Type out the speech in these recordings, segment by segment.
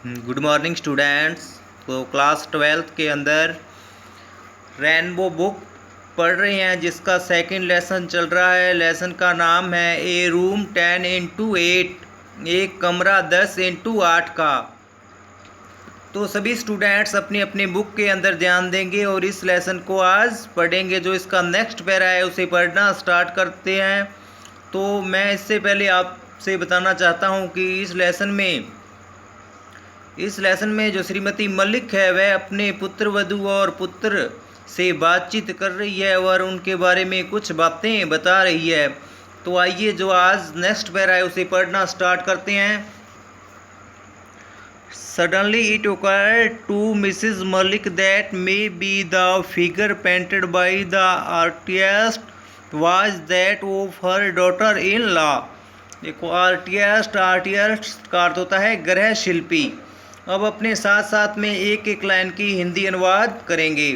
Good morning students. तो class 12th के अंदर रेनबो बुक पढ़ रहे हैं जिसका सेकंड लेसन चल रहा है। लेसन का नाम है ए रूम 10x8, एक कमरा 10x8 का। तो सभी स्टूडेंट्स अपनी अपनी बुक के अंदर ध्यान देंगे और इस लेसन को आज पढ़ेंगे। जो इसका नेक्स्ट पैरा है उसे पढ़ना स्टार्ट करते हैं। तो मैं इससे पहले आपसे बताना चाहता हूँ कि इस लेसन में जो श्रीमती मलिक है वह अपने पुत्र वधू और पुत्र से बातचीत कर रही है और उनके बारे में कुछ बातें बता रही है। तो आइए जो आज नेक्स्ट पैरा है उसे पढ़ना स्टार्ट करते हैं। Suddenly it occurred to Mrs. Malik that maybe the figure painted by the artist was that of her daughter-in-law। देखो आर्टिस्ट का अर्थ होता है गृह शिल्पी। अब अपने साथ साथ में एक एक लाइन की हिंदी अनुवाद करेंगे।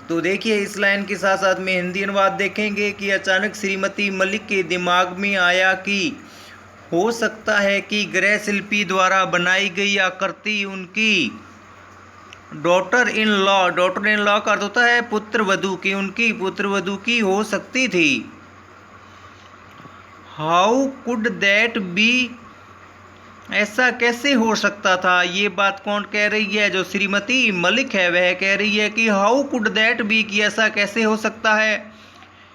तो देखिए इस लाइन के साथ साथ में हिंदी अनुवाद देखेंगे कि अचानक श्रीमती मलिक के दिमाग में आया कि हो सकता है कि गृह शिल्पी द्वारा बनाई गई आकृति उनकी डॉटर इन लॉ का अर्थ होता है पुत्र वधू की, उनकी पुत्र वधू की हो सकती थी। हाउ कुड दैट बी, ऐसा कैसे हो सकता था। ये बात कौन कह रही है, जो श्रीमती मलिक है वह कह रही है कि हाउ कुड दैट बी, कि ऐसा कैसे हो सकता है।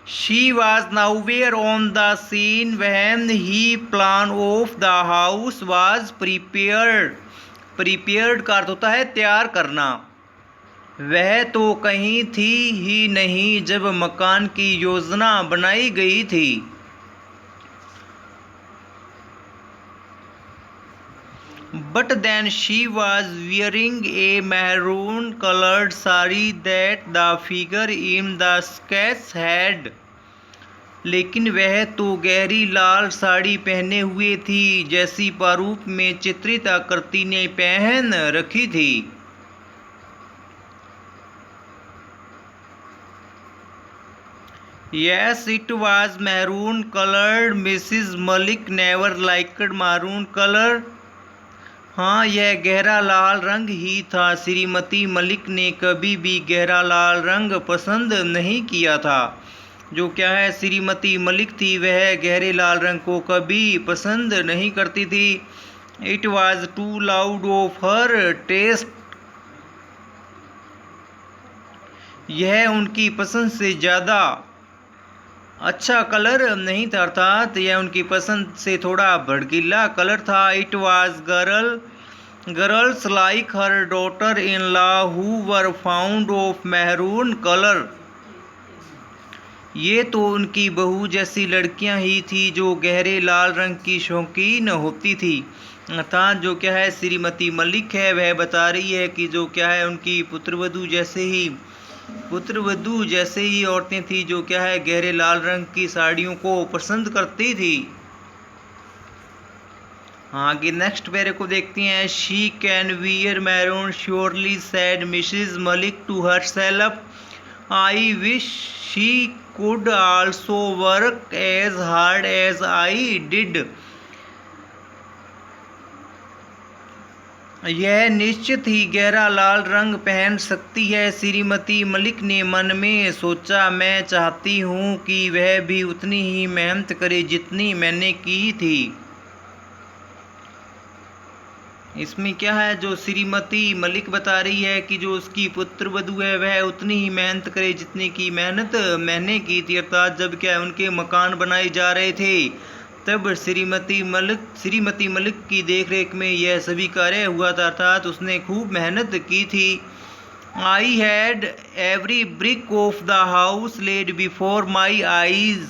She was nowhere on the scene when the plan of the house was prepared का अर्थ होता है तैयार करना। वह तो कहीं थी ही नहीं जब मकान की योजना बनाई गई थी। But then she was wearing a maroon colored saree that the figure in the sketch had। लेकिन वह तो गहरी लाल साड़ी पहने हुए थी जैसी प्रारूप में चित्रित आकृति ने पहन रखी थी। Yes, it was maroon colored. Mrs. Malik never liked maroon color। हाँ यह गहरा लाल रंग ही था। श्रीमती मलिक ने कभी भी गहरा लाल रंग पसंद नहीं किया था। जो क्या है, श्रीमती मलिक थी वह गहरे लाल रंग को कभी पसंद नहीं करती थी। It was too loud of her taste, यह उनकी पसंद से ज़्यादा अच्छा कलर नहीं था, अर्थात यह उनकी पसंद से थोड़ा भड़कीला कलर था। It was girls like her daughter in law who were found of maroon colour. ये तो उनकी बहू जैसी लड़कियां ही थी जो गहरे लाल रंग की शौकीन होती थी। अर्थात जो क्या है श्रीमती मलिक है वह बता रही है कि जो क्या है उनकी पुत्रवधू जैसे ही औरतें थी जो क्या है गहरे लाल रंग की साड़ियों को पसंद करती थी। आगे नेक्स्ट पैरे को देखते हैं। She can wear maroon surely said Mrs Malik to herself, I wish she could also work as hard as I did. यह निश्चित ही गहरा लाल रंग पहन सकती है। श्रीमती मलिक ने मन में सोचा, मैं चाहती हूँ कि वह भी उतनी ही मेहनत करे जितनी मैंने की थी। इसमें क्या है, जो श्रीमती मलिक बता रही है कि जो उसकी पुत्र वधू है वह उतनी ही मेहनत करे जितनी की मेहनत मैंने की थी। अर्थात जब क्या उनके मकान बनाए जा रहे थे तब श्रीमती मलिक की देखरेख में यह सभी कार्य हुआ था, अर्थात उसने खूब मेहनत की थी। I had every brick of the house laid before my eyes.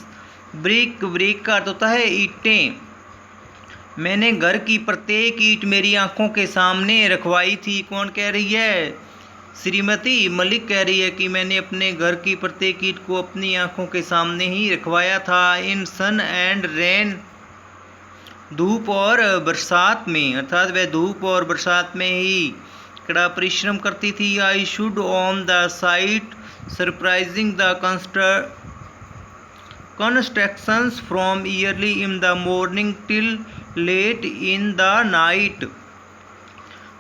Brick का अर्थ होता है ईंटें। मैंने घर की प्रत्येक ईंट मेरी आंखों के सामने रखवाई थी। कौन कह रही है, श्रीमती मलिक कह रही है कि मैंने अपने घर की प्रत्येक ईंट को अपनी आंखों के सामने ही रखवाया था। इन सन एंड रेन, धूप और बरसात में, अर्थात वह धूप और बरसात में ही कड़ा परिश्रम करती थी। I should on the site surprising the constructions from early in the morning till late in the night।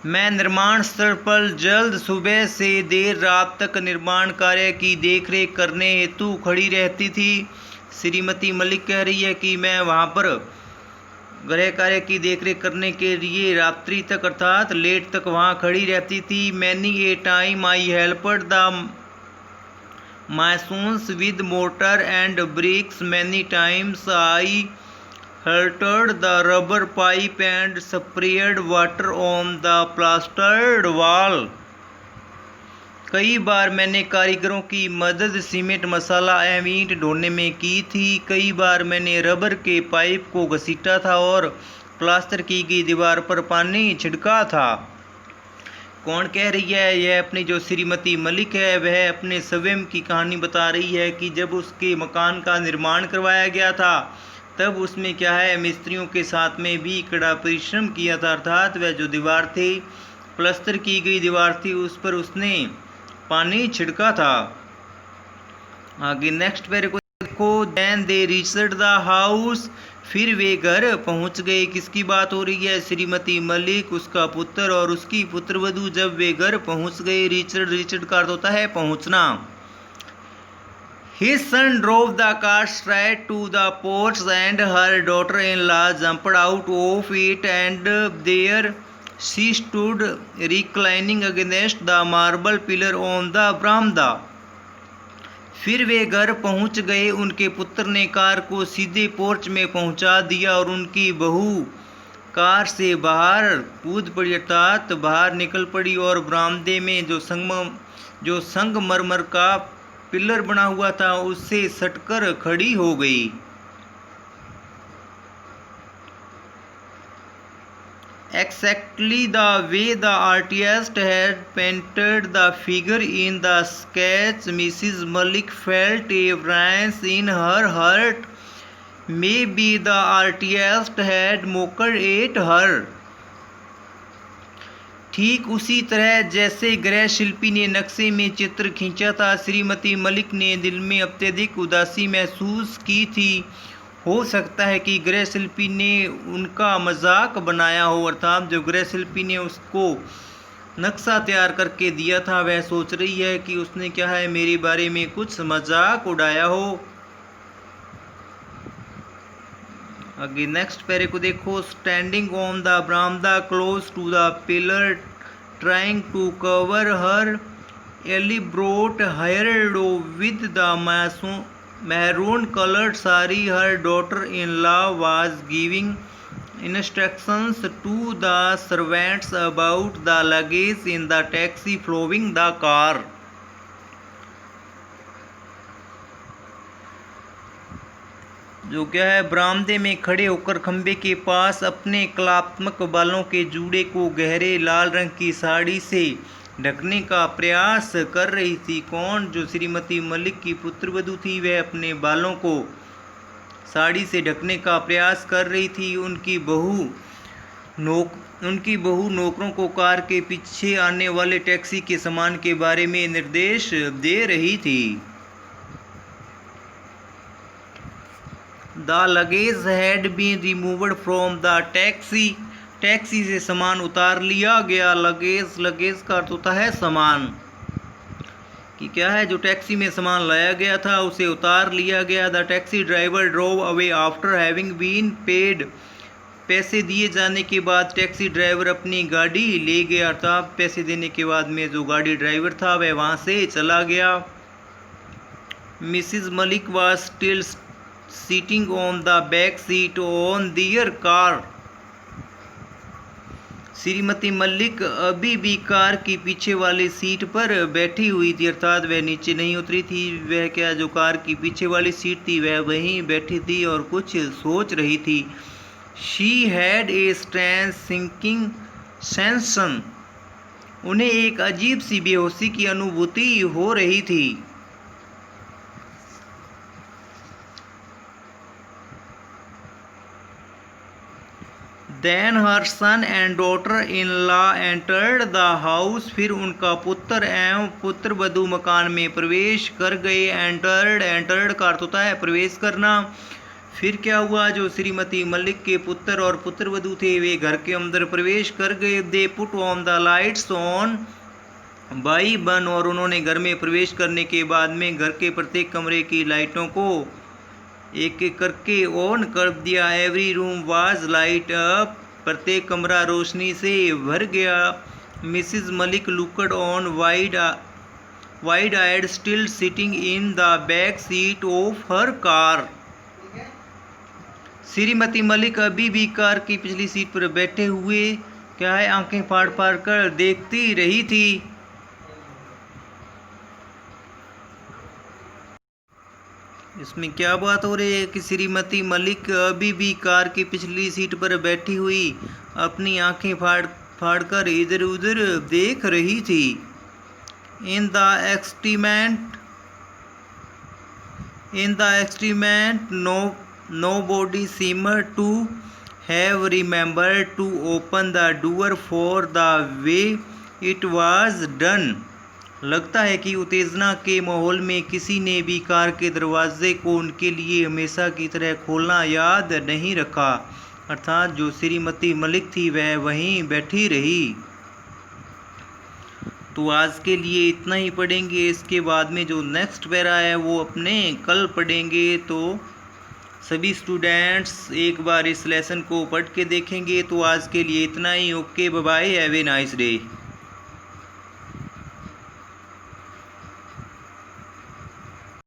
मैं निर्माण स्थल पर जल्द सुबह से देर रात तक निर्माण कार्य की देखरेख करने हेतु खड़ी रहती थी। श्रीमती मलिक कह रही है कि मैं वहाँ पर गृह कार्य की देखरेख करने के लिए रात्रि तक अर्थात लेट तक वहाँ खड़ी रहती थी। Many a time I helped the masons with mortar and bricks, many times I halted the rubber pipe and sprayed water on the plastered wall। कई बार मैंने कारीगरों की मदद सीमेंट मसाला एवं ईंट ढोने में की थी। कई बार मैंने रबर के पाइप को घसीटा था और प्लास्टर की गई दीवार पर पानी छिड़का था। कौन कह रही है? यह अपनी जो श्रीमती मलिक है वह अपने स्वयं की कहानी बता रही है कि जब उसके मकान का निर्माण करवाया गया था तब उसमें क्या है, मिस्त्रियों के साथ में भी कड़ा परिश्रम किया था। अर्थात वह जो दीवार थी, प्लास्टर की गई दीवार थी, उस पर उसने पानी छिड़का था। आगे नेक्स्ट पैरे को देखो। Then they reached the house, फिर वे घर पहुंच गए। किसकी बात हो रही है? श्रीमती मलिक, उसका पुत्र और उसकी पुत्रवधू जब वे घर पहुंच गए। रीच्ड का अर्थ होता है पहुंचना। His son drove the car straight to the porch and her daughter-in-law jumped out of it, and there she stood reclining against the marble pillar on the veranda। फिर वे घर पहुंच गए। उनके पुत्र ने कार को सीधे पोर्च में पहुंचा दिया और उनकी बहू कार से बाहर कूद पड़ी, अर्थात बाहर निकल पड़ी और बरामदे में जो संगमरमर का पिलर बना हुआ था उससे सटकर खड़ी हो गई। Exactly the way the artist had painted the figure in the sketch, Mrs. Malik felt a wrench in her heart. Maybe the artist had mocked at her। ठीक उसी तरह जैसे गृह शिल्पी ने नक्शे में चित्र खींचा था, श्रीमती मलिक ने दिल में अत्यधिक उदासी महसूस की थी। हो सकता है कि गृह शिल्पी ने उनका मजाक बनाया हो, अर्थात जो गृह शिल्पी ने उसको नक्शा तैयार करके दिया था वह सोच रही है कि उसने क्या है, मेरे बारे में कुछ मजाक उड़ाया हो। आगे नेक्स्ट पैरे को देखो। Standing on the baramda close to the pillar trying to cover her elaborate hair with the maroon colored saree, her daughter-in-law was giving instructions to the servants about the luggage in the taxi following the car। जो क्या है, बरामदे में खड़े होकर खंबे के पास अपने कलात्मक बालों के जूड़े को गहरे लाल रंग की साड़ी से ढकने का प्रयास कर रही थी। कौन? जो श्रीमती मलिक की पुत्रवधू थी, वह अपने बालों को साड़ी से ढकने का प्रयास कर रही थी। उनकी बहू नौकरों को कार के पीछे आने वाले टैक्सी के सामान के बारे में निर्देश दे रही थी। The luggage had been removed from the taxi। Taxi से सामान उतार लिया गया। लगेज का अर्थ होता है सामान, कि क्या है, जो टैक्सी में सामान लाया गया था उसे उतार लिया गया। The taxi driver drove away after having been paid. पैसे दिए जाने के बाद टैक्सी ड्राइवर अपनी गाड़ी ले गया, अर्थात पैसे देने के बाद में जो गाड़ी ड्राइवर था वह वहाँ से चला गया। Mrs Malik was still sitting on the back seat on their car. Shrimati Malik अभी भी कार की पीछे वाली सीट पर बैठी हुई थी, अर्थात वह नीचे नहीं उतरी थी। वह क्या, जो कार की पीछे वाली सीट थी वह वहीं बैठी थी और कुछ सोच रही थी। She had a strange sinking sensation. उन्हें एक अजीब सी बेहोशी की अनुभूति हो रही थी। Then her son and daughter-in-law entered the house। फिर उनका पुत्र एवं पुत्रवधू मकान में प्रवेश कर गए। Entered का अर्थ होता है प्रवेश करना। फिर क्या हुआ, जो श्रीमती मलिक के पुत्र और पुत्रवधू थे वे घर के अंदर प्रवेश कर गए। They put on the lights on by one, और उन्होंने घर में प्रवेश करने के बाद में घर के प्रत्येक कमरे की लाइटों को एक एक करके ऑन कर दिया। Every room was light up, प्रत्येक कमरा रोशनी से भर गया। Mrs Malik looked on wide eyed still sitting in the back seat of her car. Shrimati Malik अभी भी कार की पिछली सीट पर बैठे हुए क्या है, आंखें फाड़ फाड़ कर देखती रही थी। इसमें क्या बात हो रही है कि श्रीमती मलिक अभी भी कार की पिछली सीट पर बैठी हुई अपनी आंखें फाड़ फाड़ कर इधर उधर देख रही थी। In the excitement nobody seemed to have remembered to open the door for the way it was done। लगता है कि उत्तेजना के माहौल में किसी ने भी कार के दरवाजे को उनके लिए हमेशा की तरह खोलना याद नहीं रखा, अर्थात जो श्रीमती मलिक थी वह वहीं बैठी रही। तो आज के लिए इतना ही पढ़ेंगे, इसके बाद में जो नेक्स्ट पैरा है वो अपने कल पढ़ेंगे। तो सभी स्टूडेंट्स एक बार इस लेसन को पढ़ के देखेंगे। तो आज के लिए इतना ही। Okay, bye bye, have a nice day.